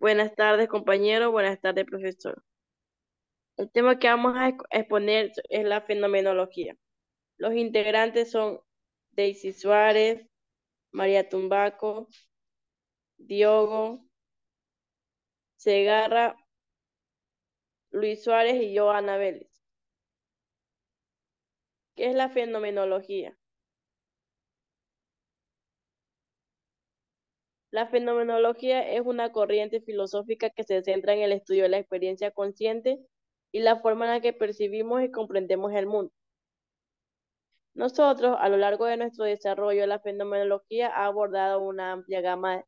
Buenas tardes, compañero. Buenas tardes, profesor. El tema que vamos a exponer es la fenomenología. Los integrantes son Daisy Suárez, María Tumbaco, Diogo Segarra, Luis Suárez y yo, Ana Vélez. ¿Qué es la fenomenología? La fenomenología es una corriente filosófica que se centra en el estudio de la experiencia consciente y la forma en la que percibimos y comprendemos el mundo. Nosotros, a lo largo de nuestro desarrollo, la fenomenología ha abordado una amplia gama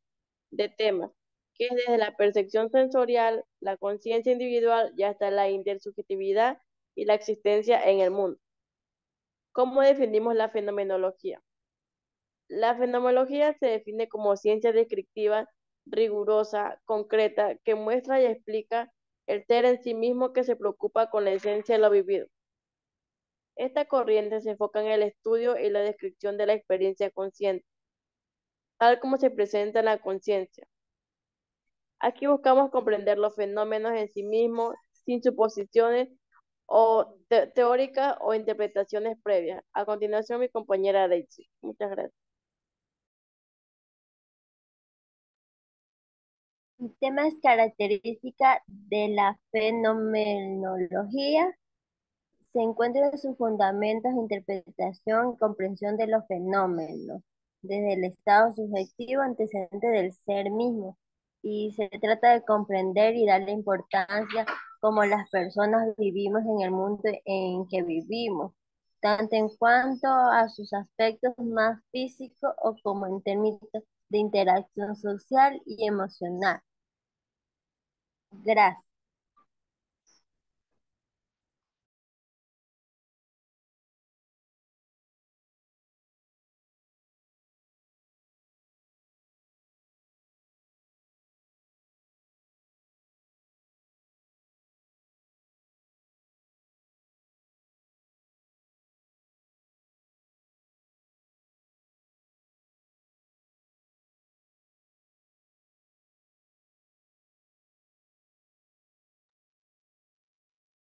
de temas, que es desde la percepción sensorial, la conciencia individual y hasta la intersubjetividad y la existencia en el mundo. ¿Cómo definimos la fenomenología? La fenomenología se define como ciencia descriptiva, rigurosa, concreta, que muestra y explica el ser en sí mismo que se preocupa con la esencia de lo vivido. Esta corriente se enfoca en el estudio y la descripción de la experiencia consciente, tal como se presenta en la conciencia. Aquí buscamos comprender los fenómenos en sí mismos, sin suposiciones o teóricas o interpretaciones previas. A continuación, mi compañera Daisy. Muchas gracias. Temas características de la fenomenología se encuentran en sus fundamentos, interpretación y comprensión de los fenómenos, desde el estado subjetivo antecedente del ser mismo, y se trata de comprender y darle importancia como las personas vivimos en el mundo en que vivimos, tanto en cuanto a sus aspectos más físicos o como en términos de interacción social y emocional. Gracias.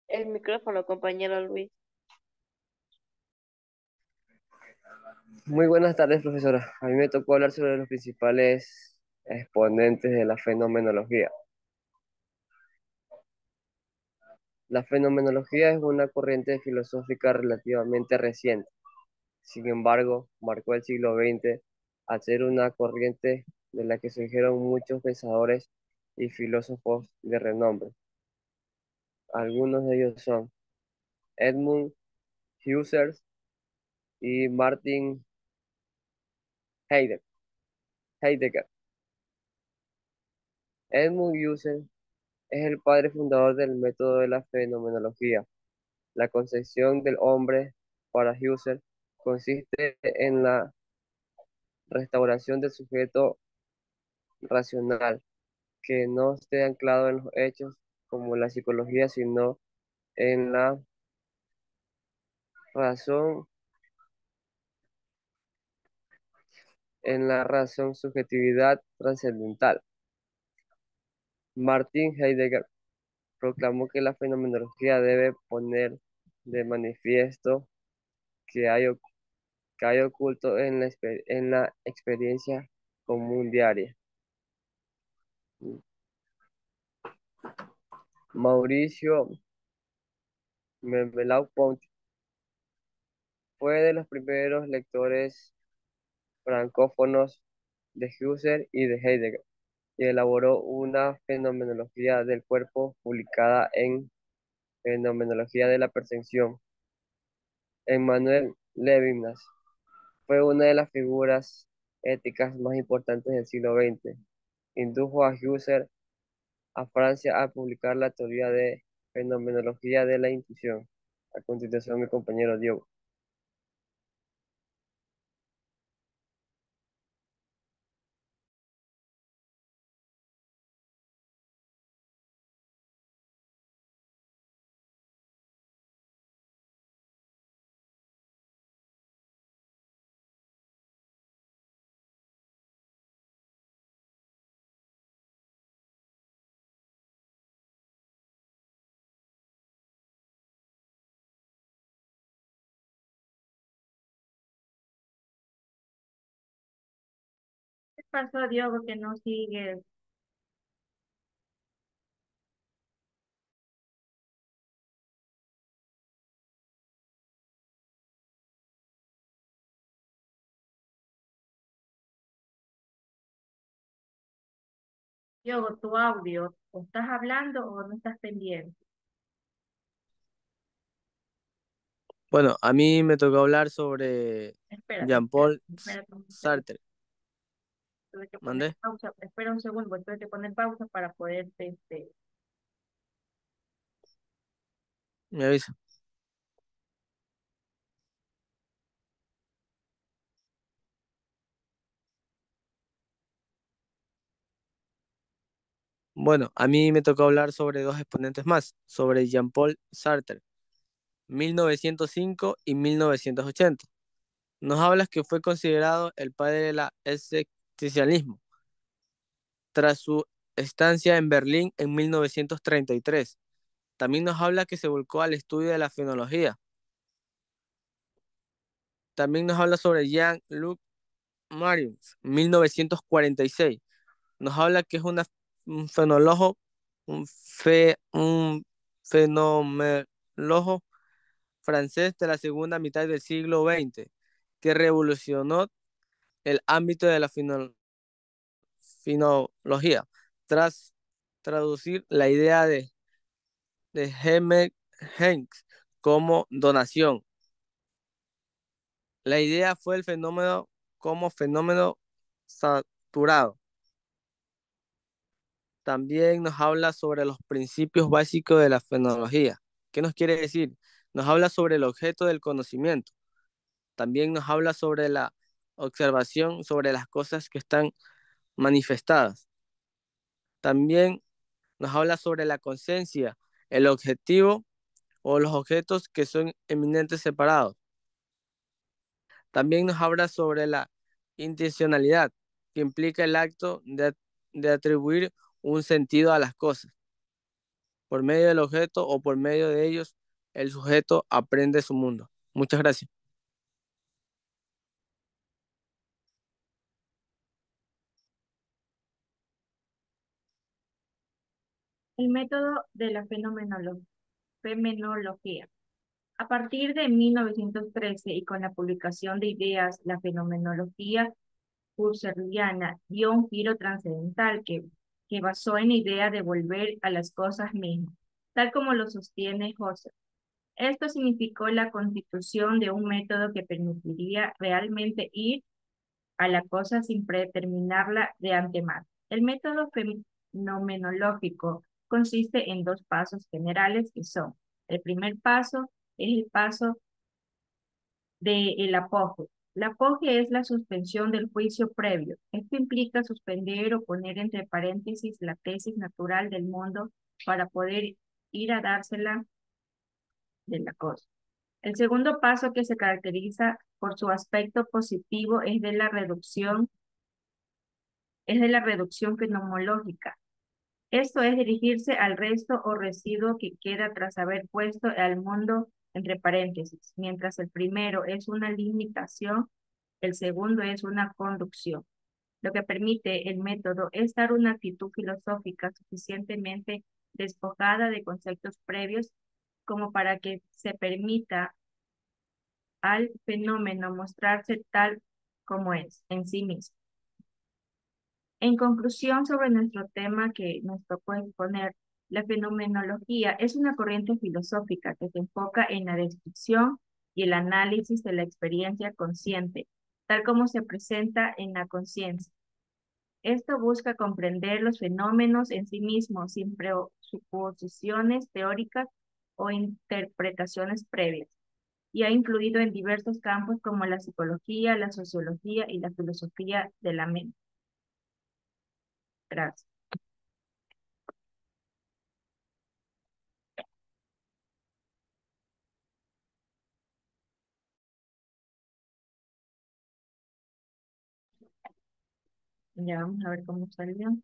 El micrófono, compañero Luis. Muy buenas tardes, profesora. A mí me tocó hablar sobre los principales exponentes de la fenomenología. La fenomenología es una corriente filosófica relativamente reciente. Sin embargo, marcó el siglo XX al ser una corriente de la que surgieron muchos pensadores y filósofos de renombre. Algunos de ellos son Edmund Husserl y Martin Heidegger. Edmund Husserl es el padre fundador del método de la fenomenología. La concepción del hombre para Husserl consiste en la restauración del sujeto racional, que no esté anclado en los hechos como la psicología, sino en la razón, subjetividad trascendental. Martin Heidegger proclamó que la fenomenología debe poner de manifiesto que hay oculto en en la experiencia común diaria. Mauricio Merleau-Ponty fue de los primeros lectores francófonos de Husserl y de Heidegger, y elaboró una fenomenología del cuerpo publicada en Fenomenología de la Percepción. Emmanuel Levinas fue una de las figuras éticas más importantes del siglo XX. Indujo a Husserl a Francia a publicar la teoría de fenomenología de la intuición. A continuación, mi compañero Diego. Pasó, Diogo, que no sigue. Diogo, tu audio, ¿o estás hablando o no estás pendiente? Bueno, a mí me tocó hablar sobre Espérate, espérate, Jean-Paul espérate un segundo. Sartre. Tuve que poner ¿Mandé? pausa. Espera un segundo, porque tuve que poner pausa para poder, Me avisa. Bueno, a mí me tocó hablar sobre dos exponentes más, sobre Jean-Paul Sartre, 1905 y 1980. Nos hablas que fue considerado el padre del existencialismo tras su estancia en Berlín en 1933. También nos habla que se volcó al estudio de la fenología. También nos habla sobre Jean-Luc Marius, 1946. Nos habla que es un fenólogo, un fenomenólogo francés de la segunda mitad del siglo XX, que revolucionó el ámbito de la finología, tras traducir la idea de Heinz como donación. La idea fue el fenómeno como fenómeno saturado. También nos habla sobre los principios básicos de la fenomenología. ¿Qué nos quiere decir? Nos habla sobre el objeto del conocimiento. También nos habla sobre la observación, sobre las cosas que están manifestadas. También nos habla sobre la conciencia, el objetivo o los objetos que son eminentes separados. También nos habla sobre la intencionalidad, que implica el acto de atribuir un sentido a las cosas. Por medio del objeto o por medio de ellos, el sujeto aprende su mundo. Muchas gracias. el método de la fenomenología. A partir de 1913 y con la publicación de ideas, la fenomenología husserliana dio un giro trascendental que basó en la idea de volver a las cosas mismas, tal como lo sostiene Husserl. Esto significó la constitución de un método que permitiría realmente ir a la cosa sin predeterminarla de antemano. El método fenomenológico consiste en dos pasos generales que son: el primer paso es el paso del apoge. La apoge es la suspensión del juicio previo. Esto implica suspender o poner entre paréntesis la tesis natural del mundo para poder ir a dársela de la cosa. El segundo paso, que se caracteriza por su aspecto positivo, es de la reducción fenomenológica. Esto es dirigirse al resto o residuo que queda tras haber puesto al mundo entre paréntesis. Mientras el primero es una limitación, el segundo es una conducción. Lo que permite el método es dar una actitud filosófica suficientemente despojada de conceptos previos como para que se permita al fenómeno mostrarse tal como es en sí mismo. En conclusión, sobre nuestro tema que nos tocó exponer, la fenomenología es una corriente filosófica que se enfoca en la descripción y el análisis de la experiencia consciente, tal como se presenta en la conciencia. Esto busca comprender los fenómenos en sí mismos sin presuposiciones teóricas o interpretaciones previas, y ha incluido en diversos campos como la psicología, la sociología y la filosofía de la mente. Gracias. Ya vamos a ver cómo salió.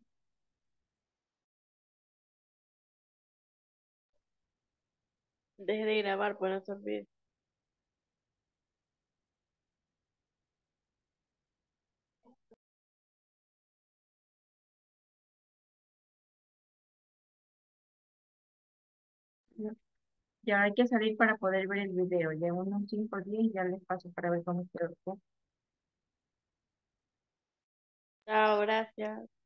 Deje de grabar, pues no se olvide. Ya hay que salir para poder ver el video. Ya en unos 5 o 10 ya les paso para ver cómo quedó. Chao, gracias.